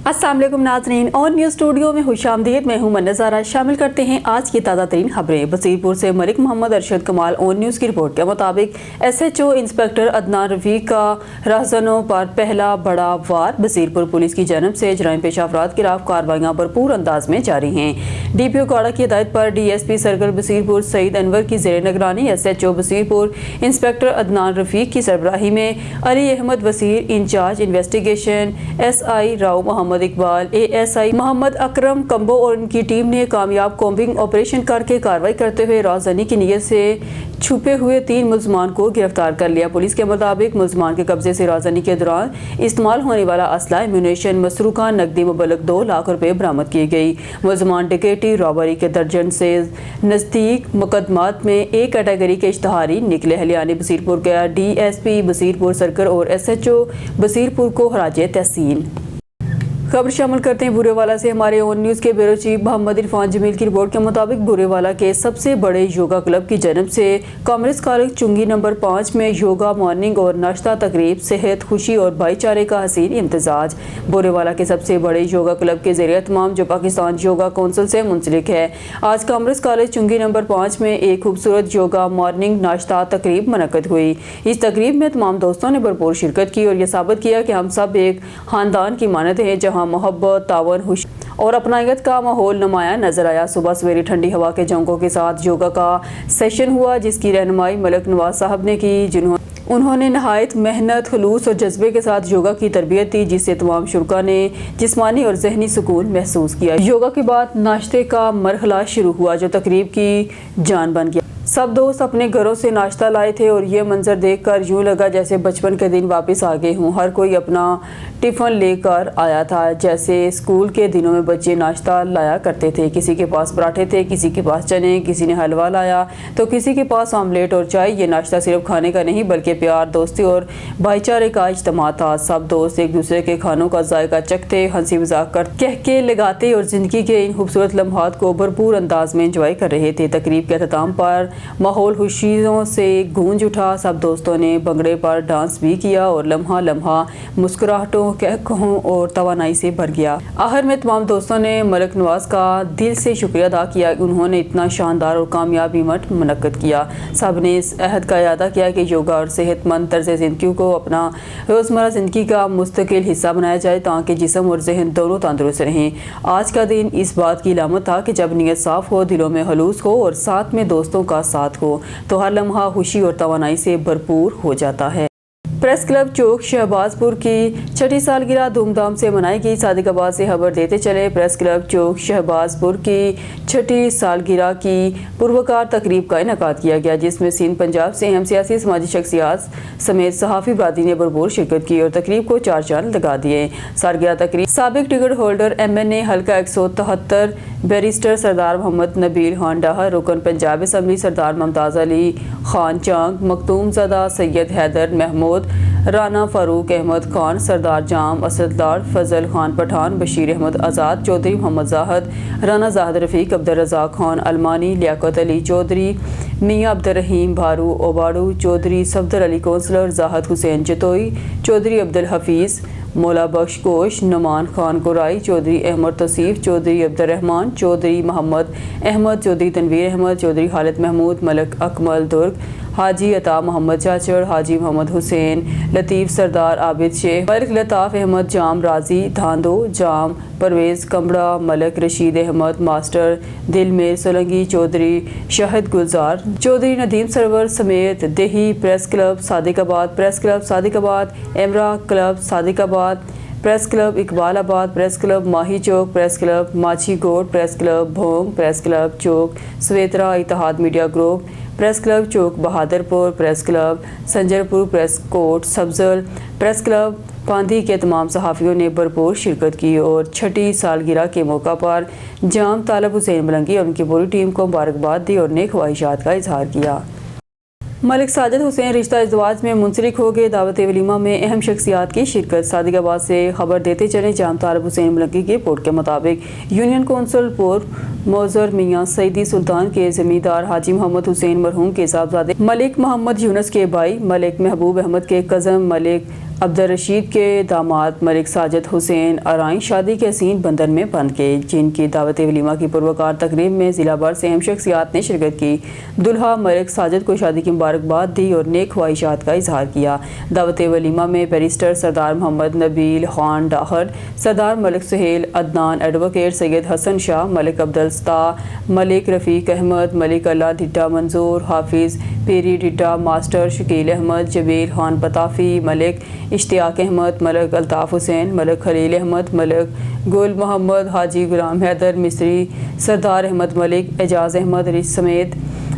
अस्सलाम वालेकुम नाज़रीन, ऑन न्यूज़ स्टूडियो में खुशामदीद। मैं हूं नज़ारा। शामिल करते हैं आज की ताज़ा तरीन खबरें। बसीरपुर से मलिक मोहम्मद अरशद कमाल ऑन न्यूज़ की रिपोर्ट के मुताबिक SHO इंस्पेक्टर अदनान रफीक का रहज़नों पर पहला बड़ा वार। बसीरपुर पुलिस की जानब से जराइम पेशा अफराद के खिलाफ कार्रवाइयाँ भरपूर अंदाज में जारी हैं। DPO काड़ा की हिदायत पर DSP सर्कल बसीरपुर सईद अनवर की ज़ेर निगरानी SHO बसीरपुर इंस्पेक्टर अदनान रफीक की सरबराही में Ali Ahmed Wasir incharge investigation, SI Rao Muhammad Iqbal, ASI Muhammad Akram Kamboh और उनकी टीम ने कामयाब कॉम्बिंग ऑपरेशन करके कार्रवाई करते हुए राजधानी की नीयत से छुपे हुए 3 मुलजमान को गिरफ्तार कर लिया। पुलिस के मुताबिक मुलजमान के कब्जे से राजधानी के दौरान इस्तेमाल होने वाला असला, एम्यूनेशन, मसरूका नकदी मुबलक 2 लाख रुपए बरामद की गई। मुलजमान डकैती, रॉबरी के दर्जन से नज़दीक मुकदमात में एक कैटेगरी के इश्तहारी निकले। हलियानी बसीरपुर का DSP बसीरपुर सर्कल और SHO बसीरपुर को खराजे तहसीन। खबर शामिल करते हैं बुरेवाला से। हमारे ऑन न्यूज़ के ब्यूरो चीफ मोहम्मद इरफान जमील की रिपोर्ट के मुताबिक बुरेवाला के सबसे बड़े योगा क्लब की जानब से कॉमर्स कॉलेज चुंगी नंबर 5 में योगा मॉर्निंग और नाश्ता तकरीब, सेहत, खुशी और भाईचारे का हसीन इम्तजाज। बुरेवाला के सबसे बड़े योगा क्लब के ज़रिए तमाम जो पाकिस्तान योगा कौंसिल से मुंसलिक है। आज कॉमर्स कॉलेज चुंगी नंबर 5 में एक खूबसूरत योगा मॉर्निंग नाश्ता तकरीब मुनक्कद हुई। इस तकरीब में तमाम दोस्तों ने भरपूर शिरकत की और यह साबित किया कि हम सब एक खानदान की मानते हैं जहाँ मोहब्बत, तावन, खुशी और अपनायत का माहौल नुमाया नजर आया। सुबह सवेरे ठंडी हवा के झोंकों के साथ योगा का सेशन हुआ, जिसकी रहनुमाई मलिक नवाज साहब ने की। उन्होंने नहायत मेहनत, खुलूस और जज्बे के साथ योगा की तरबियत दी, जिससे तमाम शुरा ने जिस्मानी और जहनी सुकून महसूस किया। योगा के बाद नाश्ते का मरहला शुरू हुआ, जो तकरीब की जान बन गया। सब दोस्त अपने घरों से नाश्ता लाए थे और ये मंजर देखकर यूँ लगा जैसे बचपन के दिन वापस आ गए हूँ। हर कोई अपना टिफ़िन लेकर आया था, जैसे स्कूल के दिनों में बच्चे नाश्ता लाया करते थे। किसी के पास पराठे थे, किसी के पास चने, किसी ने हलवा लाया तो किसी के पास आमलेट और चाय। ये नाश्ता सिर्फ खाने का नहीं बल्कि प्यार, दोस्ती और भाईचारे का इज्तिमा था। सब दोस्त एक दूसरे के खानों का जायका चखते, हंसी मजाक कर कह के लगाते और ज़िंदगी के इन खूबसूरत लम्हात को भरपूर अंदाज में इंजॉय कर रहे थे। तकरीब के अख्ताम पर माहौल खुशियों से गूंज उठा। सब दोस्तों ने भंगड़े पर डांस भी किया और लम्हा लम्हा मुस्कुराहटों, कहकों और तवानाई से भर गया। आखिर में तमाम दोस्तों ने मलिक नवाज का दिल से शुक्रिया अदा किया कि उन्होंने इतना शानदार और कामयाब इवेंट मुनक्कद किया। सब ने इस अहद का इरादा किया कि योगा और सेहतमंद तर्ज ज़िंदगी को अपना रोज़मर्रा ज़िंदगी का मुस्तकिल हिस्सा बनाया जाए ताकि जिस्म और जहन दोनों तंदुरुस्त रहें। आज का दिन इस बात की अलामत था कि जब नीयत साफ़ हो, दिलों में खलूस हो और साथ में दोस्तों का साथ हो तो हर लम्हा खुशी और तवानाई से भरपूर हो जाता है। प्रेस क्लब चौक शहबाजपुर की 6ठी सालगिरह धूमधाम से मनाई गई। सादिकाबाद से खबर देते चले, प्रेस क्लब चौक शहबाजपुर की 6ठी सालगिरह की पुरवकार तकरीब का इनेकाद किया गया, जिसमें सिंध पंजाब से अहम सियासी समाजी शख्सियात समेत सहाफ़ी बरादरी ने भरपूर शिरकत की और तकरीब को 4 चांद लगा दिए। सालगिरह तकरीब साबिक टिकट होल्डर MNA हल्का 173 बैरिस्टर सरदार मोहम्मद नबील खान डाहर, रुकन पंजाब असम्बली सरदार मुमताज़ अली खान चांग, मखदूम ज़दा सैयद हैदर महमूद, राना फारूक अहमद खान, सरदार जाम असददार, फजल खान पठान, बशीर अहमद आज़ाद, चौधरी मोहम्मद जाहद, राना जाहद रफ़ीक, अब्दुल रज़ाक खान अलमानी, लियाकत अली चौधरी, मियाँ अब्दुल रहीम भारू ओबाड़ू, चौधरी सफदर अली कौंसलर, जाहद हुसैन जतोई, चौधरी अब्दुल हफीज़, मौला बख्श गोश, नुमान खान कुराई, चौधरी अहमद तौसीफ, चौधरी अब्दुल रहमान, चौधरी मोहम्मद अहमद, चौधरी तनवीर अहमद, चौधरी खालिद महमूद, मलिक अकमल दुर्ग, हाजी अता मोहम्मद चाचड़, हाजी मोहम्मद हुसैन लतीफ़, सरदार आबिद शेख, मलिक लताफ़ अहमद जाम, राजी धांधो जाम, परवेज़ कमड़ा, मलिक रशीद अहमद, मास्टर दिलमेर सोलंगी, चौधरी शाहिद गुलजार, चौधरी नदीम सरवर समेत देही press club Sadiqabad, press club Sadiqabad, एमरा club Sadiqabad, press club Iqbalabad, press club Mahi Chowk, press club Machhi Goth, press club Bhong, press club Chowk Sawetra, Ittehad media group, press club Chowk Bahadurpur, press club Sanjarpur, press Kot Sabzal, press club Pandhi के तमाम सहाफ़ियों ने भरपूर शिरकत की और 6ठी सालगिरह के मौका पर जाम तालब हुसैन मलंगी और उनकी पूरी टीम को मुबारकबाद दी और नेक ख्वाहिशात का इजहार किया। मलिक साजिद हुसैन रिश्ता इज़्दवाज में मुंसलिक हो गए। दावत वलीमा में अहम शख्सियात की शिरकत। सादिकाबाद से खबर देते चले, जाम तालब हुसैन मलंगी की रिपोर्ट के मुताबिक यूनियन कौंसिल पुर मौजर मियाँ सईदी सुल्तान के ज़मींदार हाजी मोहम्मद हुसैन मरहूम के साहबजादे मलिक मोहम्मद यूनुस के भाई मलिक महबूब अहमद के कज़न मलिक عبدالرشید کے داماد ملک ساجد حسین ارائیں شادی کے حسین بندھن میں بندھ گئے، جن کی دعوت ولیمہ کی پروکار تقریب میں ضلع بھر سے اہم شخصیات نے شرکت کی۔ دلہا ملک ساجد کو شادی کی مبارکباد دی اور نیک خواہشات کا اظہار کیا۔ دعوت ولیمہ میں بیرسٹر سردار محمد نبیل خان ڈاہر، سردار ملک سہیل عدنان، ایڈوکیٹ سید حسن شاہ، ملک عبدالستار، ملک رفیق احمد، ملک اللہ ڈھٹا منظور، حافظ پیری ڈھٹا، ماسٹر شکیل احمد، جبیل خان پتافی، ملک اشتیاق احمد، ملک الطاف حسین، ملک خلیل احمد، ملک گل محمد، حاجی غلام حیدر مصری، سردار احمد ملک، اعجاز احمد سمیت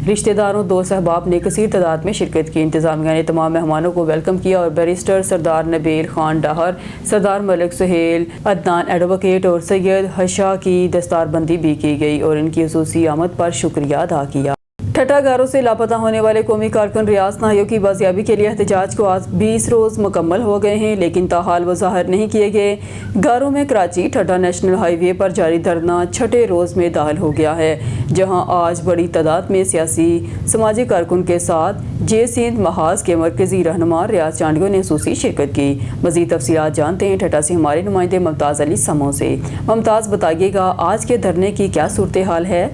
رشتہ داروں، دوست احباب نے کثیر تعداد میں شرکت کی۔ انتظامیہ نے تمام مہمانوں کو ویلکم کیا اور بیرسٹر سردار نبیل خان ڈاہر، سردار ملک سہیل عدنان ایڈوکیٹ اور سید حشا کی دستار بندی بھی کی گئی اور ان کی خصوصی آمد پر شکریہ ادا کیا۔ ٹھٹا گاروں سے لاپتہ ہونے والے قومی کارکن ریاض نائیو کی بازیابی کے لیے احتجاج کو آج 20 روز مکمل ہو گئے ہیں، لیکن تاحال وہ ظاہر نہیں کیے گئے۔ گاروں میں کراچی ٹھٹا نیشنل ہائی وے پر جاری دھرنا چھٹے روز میں داخل ہو گیا ہے، جہاں آج بڑی تعداد میں سیاسی سماجی کارکن کے ساتھ جے سندھ محاذ کے مرکزی رہنما ریاض چانڈیو نے خصوصی شرکت کی۔ مزید تفصیلات جانتے ہیں ٹھٹا سے ہمارے نمائندے ممتاز علی سموں سے۔ ممتاز، بتائیے گا آج کے دھرنے کی کیا صورتحال ہے؟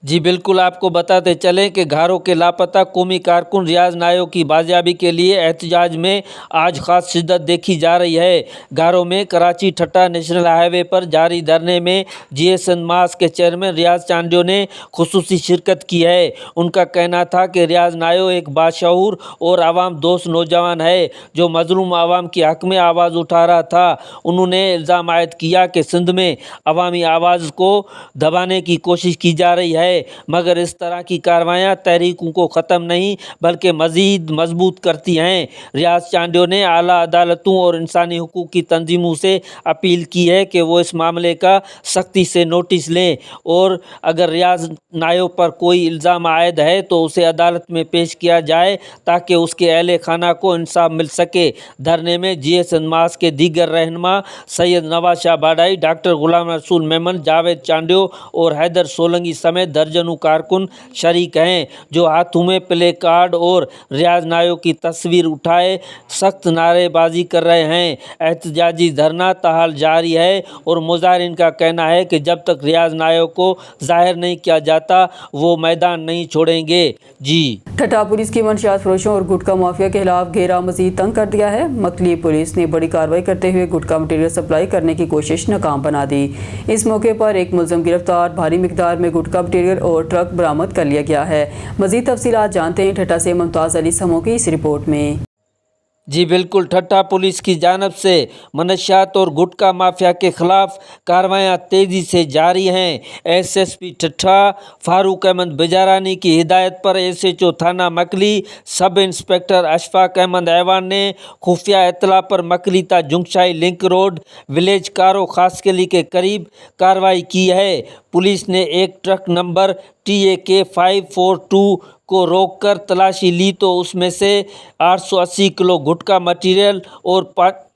جی بالکل، آپ کو بتاتے چلیں کہ گھاروں کے لاپتہ قومی کارکن ریاض نائیو کی بازیابی کے لیے احتجاج میں آج خاص شدت دیکھی جا رہی ہے۔ گھاروں میں کراچی ٹھٹا نیشنل ہائی وے پر جاری دھرنے میں جے سندھ محاذ کے چیئرمین ریاض چانڈیو نے خصوصی شرکت کی ہے۔ ان کا کہنا تھا کہ ریاض نائیو ایک باشعور اور عوام دوست نوجوان ہے جو مظلوم عوام کے حق میں آواز اٹھا رہا تھا۔ انہوں نے الزام عائد کیا کہ سندھ میں عوامی آواز کو دبانے کی کوشش کی جا رہی ہے، مگر اس طرح کی کارروائیاں تحریکوں کو ختم نہیں بلکہ مزید مضبوط کرتی ہیں۔ ریاض چانڈیو نے اعلیٰ عدالتوں اور انسانی حقوق کی تنظیموں سے اپیل کی ہے کہ وہ اس معاملے کا سختی سے نوٹس لیں اور اگر ریاض نائیو پر کوئی الزام عائد ہے تو اسے عدالت میں پیش کیا جائے تاکہ اس کے اہل خانہ کو انصاف مل سکے۔ دھرنے میں جے سندھ محاذ کے دیگر رہنما سید نواز شاہ باڈائی، ڈاکٹر غلام رسول میمن، جاوید چانڈیو اور حیدر سولنگی سمیت درجنوں کارکن شریک ہیں، جو ہاتھوں میں پلے کارڈ اور ریاض نائیو کی تصویر اٹھائے سخت نعرے بازی کر رہے ہیں۔ احتجاجی دھرنا تاحال جاری ہے اور مظاہرین کا کہنا ہے کہ جب تک ریاض نائیو کو ظاہر نہیں کیا جاتا وہ میدان نہیں چھوڑیں گے۔ جی ٹھٹا پولیس کی منشیات فروشوں اور گٹکا مافیا کے خلاف گھیرا مزید تنگ کر دیا ہے۔ مکلی پولیس نے بڑی کارروائی کرتے ہوئے گٹکا مٹیریل سپلائی کرنے کی کوشش ناکام بنا دی۔ اس موقع پر ایک ملزم گرفتار، بھاری مقدار میں گٹکا مٹیریل اور ٹرک برآمد کر لیا گیا ہے۔ مزید تفصیلات جانتے ہیں ٹھٹا سے ممتاز علی سموں کی اس رپورٹ میں۔ جی بالکل، ٹھٹا پولیس کی جانب سے منشیات اور گٹکا مافیا کے خلاف کارروائیاں تیزی سے جاری ہیں۔ ایس ایس پی ٹھٹا فاروق احمد بجارانی کی ہدایت پر ایس ایچ او تھانہ مکلی سب انسپکٹر اشفاق احمد ایوان نے خفیہ اطلاع پر مکلی تا جنگشائی لنک روڈ ولیج کارو خاص قلی کے قریب کارروائی کی ہے۔ پولیس نے ایک ٹرک نمبر TAK 542 کو روک کر تلاشی لی تو اس میں سے 880 کلو گٹکا مٹیریل اور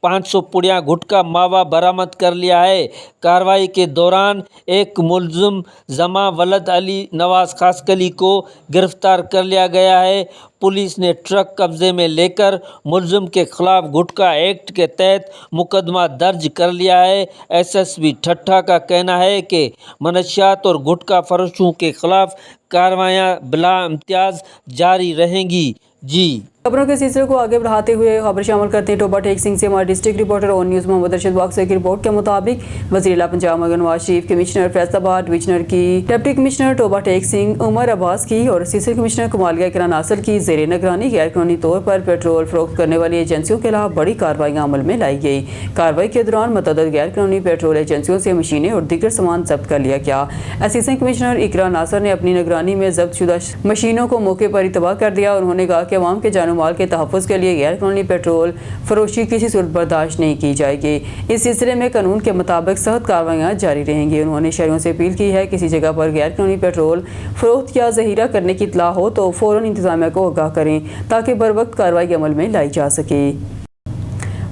500 پڑیاں گٹکا ماوا برآمد کر لیا ہے۔ کارروائی کے دوران ایک ملزم زماں ولد علی نواز خاص قلی کو گرفتار کر لیا گیا ہے۔ پولیس نے ٹرک قبضے میں لے کر ملزم کے خلاف گٹکا ایکٹ کے تحت مقدمہ درج کر لیا ہے۔ SSP ٹھٹا کا کہنا ہے کہ منشیات اور گٹکا فروشوں کے خلاف کارروائیاں بلا امتیاز جاری رہیں گی۔ جی خبروں کے سلسلے کو آگے بڑھاتے ہوئے خبر شامل کرتے ہیں ٹوبہ ٹیک سنگھ سے ہمارے ڈسٹرکٹ رپورٹر اون نیوز محمد ارشد واقعہ کی رپورٹ کے مطابق وزیر اعلیٰ پنجاب مگر نواز شریف، کمشنر فیصل آباد ڈویژنر کی ڈپٹی کمشنر ٹوبہ ٹیک سنگھ عمر عباس کی اور اسسٹنٹ کمشنر کمالیہ اقرا ناصر کی زیر نگرانی غیر قانونی طور پر پیٹرول فروخت کرنے والی ایجنسیوں کے خلاف بڑی کارروائیاں عمل میں لائی گئی۔ کارروائی کے دوران متعدد غیر قانونی پیٹرول ایجنسیوں سے مشینیں اور دیگر سامان ضبط کر لیا گیا۔ اسسٹنٹ کمشنر اقرا ناصر نے اپنی نگرانی میں ضبط شدہ مشینوں کو موقع پر ہی تباہ کر دیا اور انہوں نے کہا کہ عوام کے جان و مال کے تحفظ کے لیے غیر قانونی پیٹرول فروشی کسی صورت برداشت نہیں کی جائے گی۔ اس سلسلے میں قانون کے مطابق سخت کارروائیاں جاری رہیں گی۔ انہوں نے شہریوں سے اپیل کی ہے کسی جگہ پر غیر قانونی پیٹرول فروخت یا ذخیرہ کرنے کی اطلاع ہو تو فوراً انتظامیہ کو آگاہ کریں تاکہ بروقت کارروائی عمل میں لائی جا سکے۔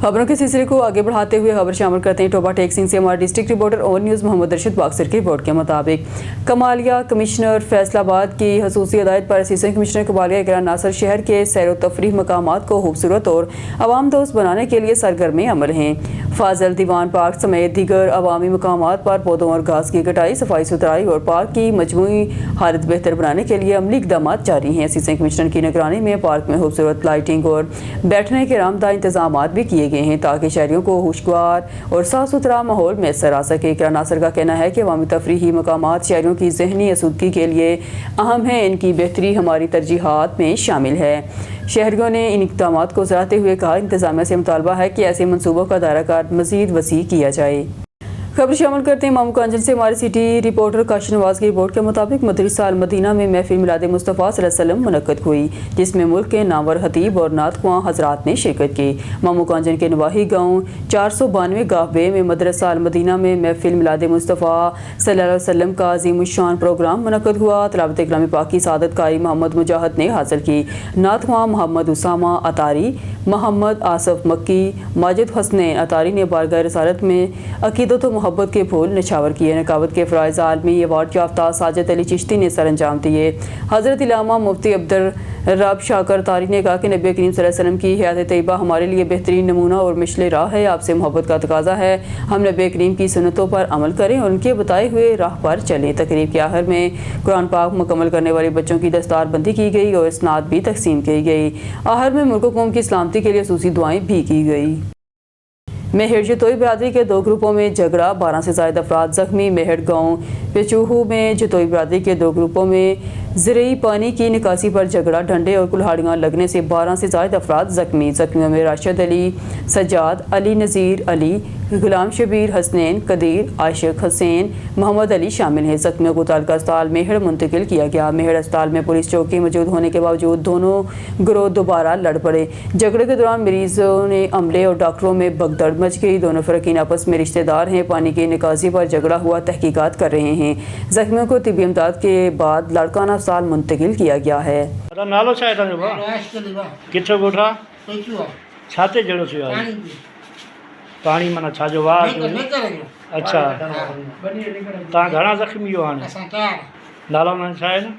खबरों के सिलसिले को आगे बढ़ाते हुए खबर शामिल करते हैं टोबा टेक सिंह से हमारे district reporter on news Mohammad Arshad Baksar की रिपोर्ट के मुताबिक कमालिया कमिश्नर फैसलाबाद की खसूसी हदायत पर असिस्टेंट कमिश्नर कमालिया इकरा नासर शहर के सैर व तफरीह मकामात को खूबसूरत और आवाम दोस्त बनाने के लिए सरगर्म अमल हैं। फाजल दीवान पार्क समेत दीगर अवामी मकामात पर पौधों और घास की कटाई, सफाई सुथराई और पार्क की मजमूई हालत बेहतर बनाने के लिए अमली इकदाम जारी हैं। असिस्टेंट कमिश्नर की निगरानी में पार्क में खूबसूरत लाइटिंग और बैठने के आरामदा इंतजाम भी किए गए हैं ताकि शहरियों को खुशगवार और साफ सुथरा माहौल मैसर आ सके। इकरा नासर का कहना है कि अवामी तफरीही मकामात शहरियों की जहनी आसूदगी के लिए अहम है, इनकी बेहतरी हमारी तरजीहात में शामिल है। शहरियों ने इन इक़दाम को सराहते हुए कहा, इंतजामिया से मुतालबा है कि ऐसे मनसूबों का दायरा कार मज़ीद वसी किया जाए। खबर शामिल करते हैं मामू कांजन से हमारे सिटी रिपोर्टर काशिफ नवाज की रिपोर्ट के मुताबिक मदरसा अल मदीना में महफिल मिलाद मुस्तफ़ा सल्लल्लाहु अलैहि वसल्लम मुनक्कद हुई, जिसमें मुल्क के नामवर खतीब और नात ख्वां हजरात ने शिरकत की। मामू कांजन के नवाही गाँव 492 गाहबे में मदरसा अल मदीना में महफिल मिलाद मुस्तफ़ा सल्लल्लाहु अलैहि वसल्लम का अज़ीमुश्शान प्रोग्राम मुनक्कद हुआ। तिलावत कलाम पाक की सादत कारी मोहम्मद मुजाहिद ने हासिल की। नात ख्वां मोहम्मद उसामा अतारी, मोहम्मद आसफ मक्की, माजिद हसनैन अतारी ने बारगाह रसालत में अकीदत व मोहब्बत के फूल निछावर किए। नकावत के फ़राइज़ आलमी अवार्ड याफ्ता साजिद अली चिश्ती ने सर अंजाम दिए। हज़रत इलामा मुफ्ती अब्दुल रब शाकर तारी ने कहा कि नबी करीम सल्लल्लाहु अलैहि वसल्लम की हयात तैयबा हमारे लिए बेहतरीन नमूना और मिशल राह है। आपसे मोहब्बत का तकाजा है हम नबी करीम की सुन्नतों पर अमल करें और उनके बताए हुए राह पर चलें। तकरीब के आखिर में कुरान पाक मुकम्मल करने वाले बच्चों की दस्तार बंदी की गई और इसनाद भी तकसीम की गई। आखिर में मुल्क कौम की सलामती के लिए खुसूसी दुआएं भी की गई। मेहर जतोई बरादरी के दो ग्रुपों में झगड़ा, 12 से ज़ायद अफराद जख्मी। मेहर गाँव पेचूहू में जतोई बरादरी के दो ग्रुपों में ज़रिई पानी की निकासी पर झगड़ा, डंडे और कुल्हाड़ियाँ लगने से 12 से ज़ायद अफराद जख्मी। जख्मियों में राशिद अली, सज्जाद अली, नज़ीर अली, गुलाम शबीर, हसनैन, कदीर, आशिक हुसैन, मोहम्मद अली शामिल हैं। जख्मियों को तालका अस्पताल मेहर मुंतकिल किया गया। मेहर अस्पताल में पुलिस चौकी मौजूद होने के बावजूद दोनों गिरोह दोबारा लड़ पड़े। झगड़े के दौरान मरीजों ने अमले और डॉक्टरों में भगदड़ मच गई। दोनों फ़रकीन आपस में रिश्तेदार हैं। पानी की निकासी पर झगड़ा हुआ, तहकीकात कर रहे हैं। जख्मियों को तिब्बी इमदाद के बाद लाड़काना अस्पताल मुंतकिल किया गया है। नालो छा आहे तव्हांजो? किथो ॻोठा? छाते जहिड़ो थियो आहे? पाणी माना छाजो वाह? अच्छा, तव्हां घणा ज़ख़्मी हो हाणे? नालो हुननि छा आहे न?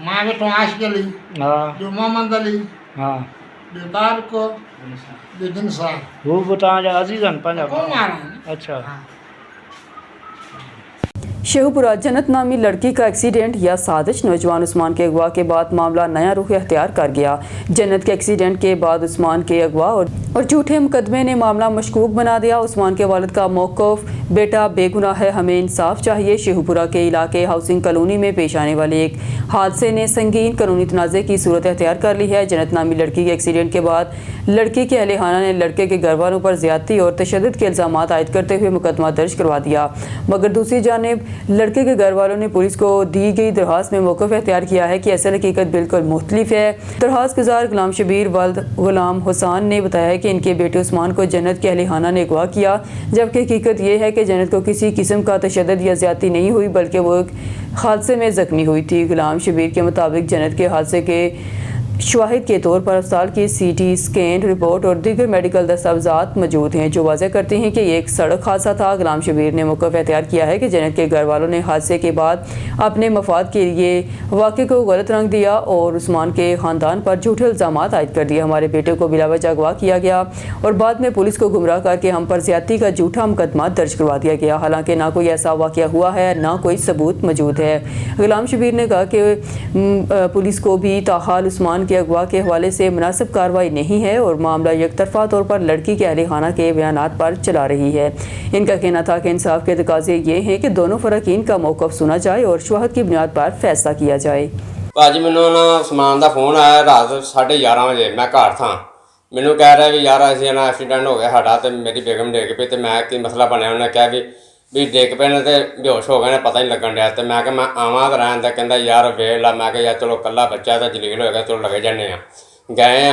मां वेठो आशिक़ अली, हा ॿियो मोहम्मद अली, हा, ॿियो तारिक, ॿियो दिनसा। हू बि तव्हांजा अज़ीज़ आहिनि पंहिंजा? को माण्हू अच्छा। शेखुपुरा जन्नत नामी लड़की का एक्सीडेंट या साजिश, नौजवान उस्मान के अगवा के बाद मामला नया रुख अख्तियार कर गया। जन्नत के एक्सीडेंट के बाद उस्मान के अगवा और झूठे मुकदमे ने मामला मशकूक बना दिया। उस्मान के वालिद का मौक़िफ़, बेटा बेगुनाह है, हमें इंसाफ चाहिए। शेखुपुरा के इलाके हाउसिंग कॉलोनी में पेश आने वाले एक हादसे ने संगीन कानूनी तनाज़े की सूरत अख्तियार कर ली है। जन्नत नामी लड़की के एक्सीडेंट के बाद लड़की के अहले खाना ने लड़के के घर वालों पर ज़्यादती और तशद्दुद के इल्ज़ाम आयद करते हुए मुकदमा दर्ज करवा दिया, मगर दूसरी जानिब लड़के के घर वालों ने पुलिस को दी गई दरख्वास्त में मौक़िफ़ अख्तियार किया है कि असल हकीकत बिल्कुल मुख्तलिफ है। दरख्वास्त गुजार गुलाम शबीर वल्द गुलाम हुसैन ने बताया है कि इनके बेटे उस्मान को जन्नत के अहले खाना ने अगवा किया, जबकि हकीकत ये है कि जन्नत को किसी किस्म का तशद्दुद या ज़्यादती नहीं हुई, बल्कि वो एक हादसे में ज़ख्मी हुई थी। गुलाम शबीर के मुताबिक जन्नत के हादसे के शवाहिद के तौर पर अस्पताल की CT स्कैन रिपोर्ट और दीगर मेडिकल दस्तावेज़ात मौजूद हैं जो वाज़ह करते हैं कि ये एक सड़क हादसा था। गुलाम शबीर ने मौक़िफ़ अख्तियार किया है कि जन्नत के घर वालों ने हादसे के बाद अपने मफाद के लिए वाक़े को गलत रंग दिया और उस्मान के ख़ानदान पर झूठे इल्ज़ाम आयद कर दिए। हमारे बेटे को बिलावजह अगवा किया गया और बाद में पुलिस को गुमराह करके हम पर ज़्यादती का झूठा मुकदमा दर्ज करवा दिया गया, हालांकि ना कोई ऐसा वाक़या हुआ है, ना कोई सबूत मौजूद है। गुलाम शबीर ने कहा कि पुलिस को भी ताहाल उस्मान के अगवा के हवाले से मुनासिब कार्रवाई नहीं है और मामला यकतरफा तौर पर लड़की के अहले खाना के बयानात पर चला रही है। इनका कहना था कि इंसाफ के तकाजे ये हैं कि दोनों फ़रकीन का मौक़िफ़ सुना जाए और शवाहिद की बुनियाद पर फैसला किया जाए। भाजी मैनू ना उस्मान का फोन आया रात 11:30 बजे, मैं घर था। मैनू कह रहा भी यार ऐसे ना एक्सीडेंट हो गया साडा ते मेरी बेगम डिग पई, तो मैं की मसला बनया, उन्हें कहा भी डिग पे ने तो बेहोश हो गए ने, पता नहीं लगन दिया। तो मैं आवां तो रहन, तो कहता यार वेख ला। मैं यार चलो कल्ला बच्चा तो जलील हो गया, चलो लगे जाने गए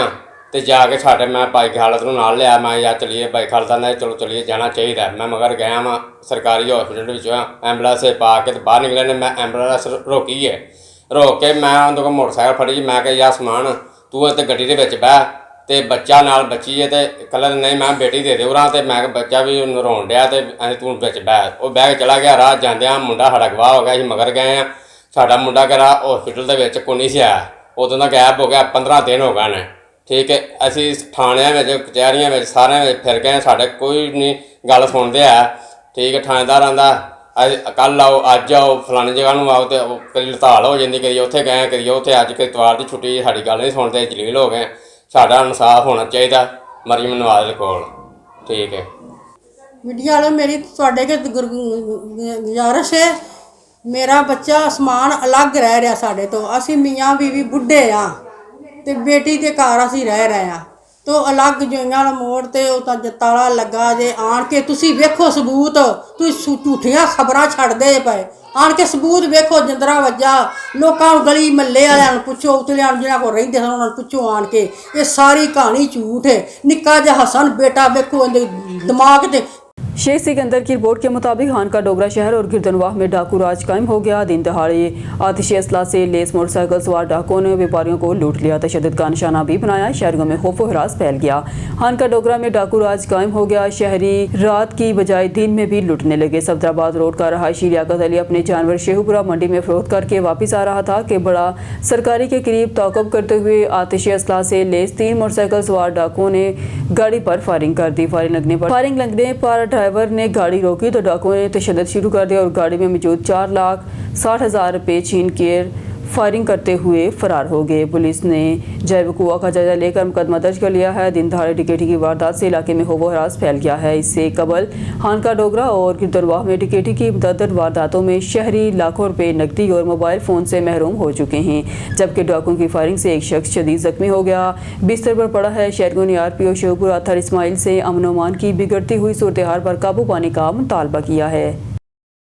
तो जाके साढ़े मैं भाई खालत नूं नाल लिया। मैं यार चलीए, भाई खालत ने चलो चलीए जाना चाहिए। मैं मगर गया वहाँ सरकारी हॉस्पिटल एंबुलेंस पा के तो बाहर निकले ने। मैं एंबुलेंस रोकी है, रोक के मैं उन्होंने को मोटरसाइकिल फड़ी। मैं यार समान तू इतने गड्डी के बह ਤੇ ਬੱਚਾ ਨਾਲ ਬੱਚੀ ਹੈ ਤੇ ਕੱਲ੍ਹ ਨਹੀਂ ਮੈਂ ਬੇਟੀ ਦੇ ਦਿਓ ਰਾਂ ਤੇ ਮੈਂ ਕਿਹਾ ਬੱਚਾ ਵੀ ਉਹਨੂੰ ਰੋਣ ਡਿਆ ਤੇ ਅਸੀਂ ਤੂੰ ਵਿੱਚ ਬਹਿ ਉਹ ਬਹਿ ਕੇ ਚਲਾ ਗਿਆ। ਰਾਹ ਜਾਂਦਿਆਂ ਮੁੰਡਾ ਸਾਡਾ ਗਵਾਹ ਹੋ ਗਿਆ, ਅਸੀਂ ਮਗਰ ਗਏ ਆ। ਸਾਡਾ ਮੁੰਡਾ ਕਿਹੜਾ ਹਸਪੀਟਲ ਦੇ ਵਿੱਚ ਕੋਈ ਨਹੀਂ ਸੀ ਆਇਆ, ਉਦੋਂ ਦਾ ਗਾਇਬ ਹੋ ਗਿਆ, 15 ਦਿਨ ਹੋ ਗਏ ਨੇ। ਠੀਕ ਹੈ, ਅਸੀਂ ਥਾਣਿਆਂ ਵਿੱਚ ਕਚਹਿਰੀਆਂ ਵਿੱਚ ਸਾਰਿਆਂ ਵਿੱਚ ਫਿਰ ਗਏ, ਸਾਡੇ ਕੋਈ ਨਹੀਂ ਗੱਲ ਸੁਣਦੇ ਆ। ਠੀਕ ਹੈ, ਥਾਣੇਦਾਰਾਂ ਦਾ ਕੱਲ੍ਹ ਆਓ, ਅੱਜ ਆਓ, ਫਲਾਣੀ ਜਗ੍ਹਾ ਨੂੰ ਆਓ, ਤੇ ਕਦੀ ਹੜਤਾਲ ਹੋ ਜਾਂਦੀ, ਕਦੀ ਉੱਥੇ ਗਏ, ਕਦੀ ਉੱਥੇ। ਅੱਜ ਇਤਵਾਰ ਦੀ ਛੁੱਟੀ, ਸਾਡੀ ਗੱਲ ਨਹੀਂ ਸੁਣਦੇ, ਜਲੀਲ ਹੋ ਗਏ। ਸਾਡਾ ਇਨਸਾਫ ਹੋਣਾ ਚਾਹੀਦਾ ਮਰੀਮ ਨਵਾਜ਼ ਦੇ ਕੋਲ। ਠੀਕ ਹੈ ਮੀਡੀਆ ਵਾਲੇ, ਮੇਰੀ ਤੁਹਾਡੇ ਕੇ ਗੁਜ਼ਾਰਿਸ਼ ਹੈ, ਮੇਰਾ ਬੱਚਾ ਅਸਮਾਨ ਅਲੱਗ ਰਹਿ ਰਿਹਾ ਸਾਡੇ ਤੋਂ। ਅਸੀਂ ਮੀਆਂ ਬੀਵੀ ਬੁੱਢੇ ਆ ਤੇ ਬੇਟੀ ਦੇ ਘਰ ਅਸੀਂ ਰਹਿ ਰਹੇ ਆ, ਤੋ ਅਲੱਗ ਜੋਈਆਂ ਵਾਲਾ ਮੋੜ ਤੇ ਉਹ ਤਾਂ ਤਾਲਾ ਲੱਗਾ ਜੇ। ਆਣ ਕੇ ਤੁਸੀਂ ਵੇਖੋ ਸਬੂਤ, ਤੁਸੀਂ ਝੂਠੀਆਂ ਖਬਰਾਂ ਛੱਡਦੇ ਪਏ। ਆਣ ਕੇ ਸਬੂਤ ਵੇਖੋ, ਜਿੰਦਰਾ ਵੱਜਾ, ਲੋਕਾਂ ਨੂੰ ਗਲੀ ਮਹੱਲੇ ਵਾਲਿਆਂ ਨੂੰ ਪੁੱਛੋ, ਉਤਲਿਆਂ ਨੂੰ ਜਿਹਨਾਂ ਕੋਲ ਰਹਿੰਦੇ ਸਨ ਉਹਨਾਂ ਨੂੰ ਪੁੱਛੋ ਆਣ ਕੇ। ਇਹ ਸਾਰੀ ਕਹਾਣੀ ਝੂਠ ਹੈ। ਨਿੱਕਾ ਜਿਹਾ ਹਸਨ ਬੇਟਾ ਵੇਖੋ, ਇਹਦੇ ਦਿਮਾਗ ਤੇ। शेख सिकंदर की रिपोर्ट के मुताबिक हानका डोगरा शहर और गिरदनवाह में डाकू राज कायम हो गया। दिन दहाड़े आतिशी असला से लेस मोटरसाइकिल सवार डाकुओं ने व्यापारियों को लूट लिया, तशद्दुद का निशाना भी बनाया। शहरियों में खौफ व हरास फैल गया। हानका डोगरा में डाकू राज कायम हो गया। शहरी रात की बजाय दिन में भी लूटने लगे। सफदराबाद रोड का रहायशी लियाकत अली अपने जानवर शेहूपुरा मंडी में फरोख्त करके वापस आ रहा था कि बड़ा सरकारी के करीब ताक़ब करते हुए आतिशी असला से लेस 3 मोटरसाइकिल सवार डाकुओं ने गाड़ी पर फायरिंग कर दी। फायरिंग लगने पर ड्राइवर ने गाड़ी रोकी तो डाकुओं ने तशद्दुद शुरू कर दिया और गाड़ी में मौजूद 4,60,000 रुपये छीन कर फायरिंग करते हुए फरार हो गए। पुलिस ने जय वक़ूआ का जायजा लेकर मुकदमा दर्ज कर लिया है। दिन दहाड़े डकैती की वारदात से इलाके में खौफ व हरास फैल गया है। इससे कबल हानका डोगरा और गिरदनवाह में डकैती की मुतअद्दिद वारदातों में शहरी लाखों रुपए नकदी और मोबाइल फ़ोन से महरूम हो चुके हैं, जबकि डाकुओं की फायरिंग से एक शख्स शदीद ज़ख्मी हो गया, बिस्तर पर पड़ा है। शहरियों ने RPO शेहूपुरा अतहर इस्माइल से अमन व अमान की बिगड़ती हुई सूरत हाल पर काबू पाने का मुतालबा किया है।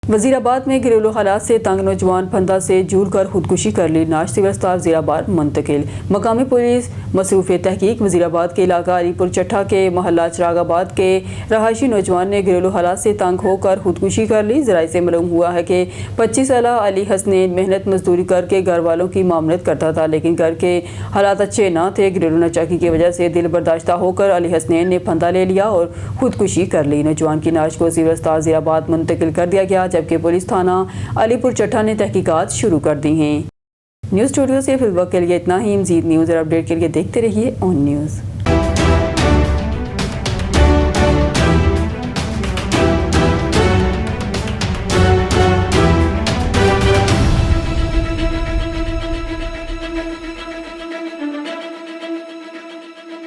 वज़ीराबाद में घरेलू हालात से तंग नौजवान फंदा से झूल कर खुदकुशी कर ली, नाश सिविल अस्पताल वज़ीराबाद मुंतकिल। मकामी पुलिस मसरूफ़ तहकीक वज़ीराबाद के इलाका अलीपुर चट्ठा के महल्ला चिरागाबाद के रहायशी नौजवान ने घरेलू हालात से तंग होकर खुदकुशी कर ली। ज़राए से मालूम हुआ है कि 25 साला अली हसनैन मेहनत मजदूरी करके घर वालों की मामलत करता था, लेकिन घर के हालात अच्छे ना थे। घरेलू नाचाकी की वजह से दिल बर्दाश्ता होकर अली हसनैन ने फंदा ले लिया और खुदकुशी कर ली। नौजवान की नाश को सिविल अस्पताल वज़ीराबाद मुंतकिल कर दिया गया, जबकि पुलिस थाना अलीपुर चट्ठा ने तहकीकात शुरू कर दी हैं। न्यूज़ स्टूडियो से फिल वक्त के लिए इतना ही। मज़ीद न्यूज़ और अपडेट के लिए देखते रहिए ऑन न्यूज़।